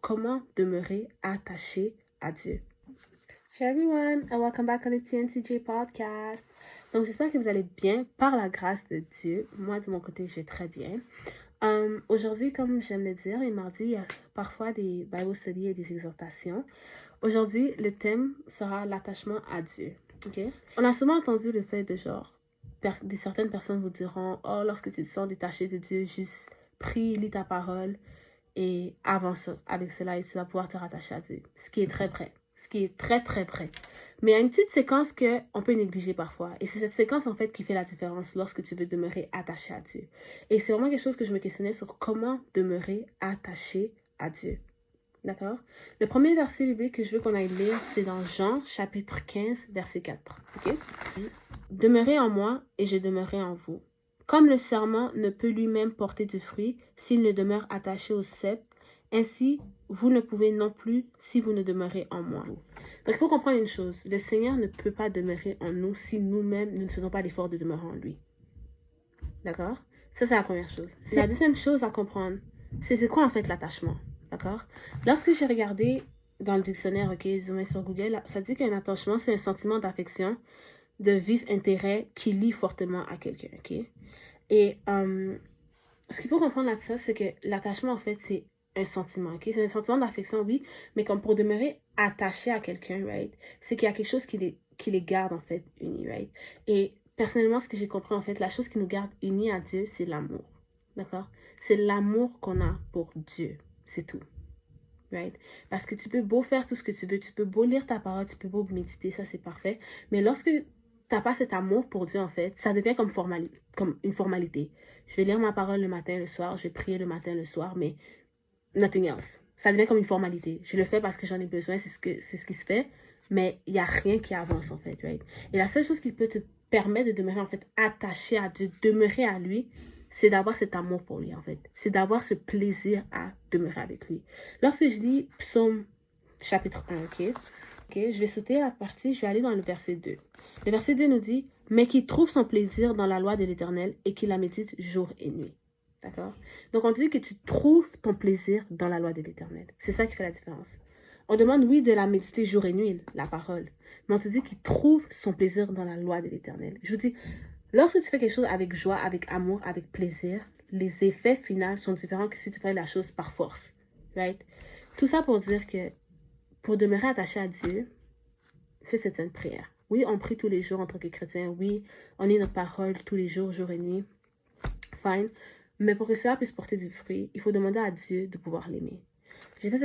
comment demeurer attaché à Dieu. Hey everyone, and welcome back on the TNCJ podcast. Donc j'espère que vous allez bien par la grâce de Dieu. Moi de mon côté, je vais très bien. Aujourd'hui, comme j'aime le dire, les mardis, il y a parfois des Bible studies et des exhortations. Aujourd'hui, le thème sera l'attachement à Dieu. Okay? On a souvent entendu le fait de certaines personnes vous diront, oh, lorsque tu te sens détaché de Dieu, juste prie, lis ta parole et avance avec cela et tu vas pouvoir te rattacher à Dieu. Ce qui est très vrai. Ce qui est très, très vrai. Mais il y a une petite séquence qu'on peut négliger parfois. Et c'est cette séquence, en fait, qui fait la différence lorsque tu veux demeurer attaché à Dieu. Et c'est vraiment quelque chose que je me questionnais sur comment demeurer attaché à Dieu. D'accord? Le premier verset biblique que je veux qu'on aille lire, c'est dans Jean, chapitre 15, verset 4. OK? Demeurez en moi et je demeurerai en vous. Comme le serment ne peut lui-même porter du fruit s'il ne demeure attaché au cep, ainsi vous ne pouvez non plus si vous ne demeurez en moi. Donc il faut comprendre une chose, le Seigneur ne peut pas demeurer en nous si nous-mêmes nous ne faisons pas l'effort de demeurer en lui. D'accord? Ça c'est la première chose. La deuxième chose à comprendre, c'est quoi en fait l'attachement. D'accord? Lorsque j'ai regardé dans le dictionnaire, ok, zoomé sur Google, ça dit qu'un attachement c'est un sentiment d'affection, de vif intérêt qui lie fortement à quelqu'un, ok? Et ce qu'il faut comprendre là-dessus, c'est que l'attachement, en fait, c'est un sentiment, ok? C'est un sentiment d'affection, oui, mais comme pour demeurer attaché à quelqu'un, right? C'est qu'il y a quelque chose qui les garde, en fait, unis, right? Et personnellement, ce que j'ai compris, en fait, la chose qui nous garde unis à Dieu, c'est l'amour, d'accord? C'est l'amour qu'on a pour Dieu, c'est tout. Right? Parce que tu peux beau faire tout ce que tu veux, tu peux beau lire ta parole, tu peux beau méditer, ça c'est parfait. Mais lorsque tu n'as pas cet amour pour Dieu, en fait, ça devient comme une formalité. Je vais lire ma parole le matin, le soir, je vais prier le matin, le soir, mais nothing else. Ça devient comme une formalité. Je le fais parce que j'en ai besoin, c'est ce qui se fait, mais il n'y a rien qui avance, en fait. Right? Et la seule chose qui peut te permettre de demeurer, en fait, attaché à Dieu, demeurer à lui, c'est d'avoir cet amour pour lui, en fait. C'est d'avoir ce plaisir à demeurer avec lui. Lorsque je lis Psaume chapitre 1, ok, je vais sauter la partie, je vais aller dans le verset 2. Le verset 2 nous dit, « Mais qui trouve son plaisir dans la loi de l'Éternel et qui la médite jour et nuit. » D'accord? Donc, on dit que tu trouves ton plaisir dans la loi de l'Éternel. C'est ça qui fait la différence. On demande, oui, de la méditer jour et nuit, la parole. Mais on te dit qu'il trouve son plaisir dans la loi de l'Éternel. Je vous dis, lorsque tu fais quelque chose avec joie, avec amour, avec plaisir, les effets finaux sont différents que si tu fais la chose par force. Right? Tout ça pour dire que pour demeurer attaché à Dieu, fais cette sainte prière. Oui, on prie tous les jours en tant que chrétien. Oui, on lit notre parole tous les jours, jour et nuit. Fine. Mais pour que cela puisse porter du fruit, il faut demander à Dieu de pouvoir l'aimer. J'ai fait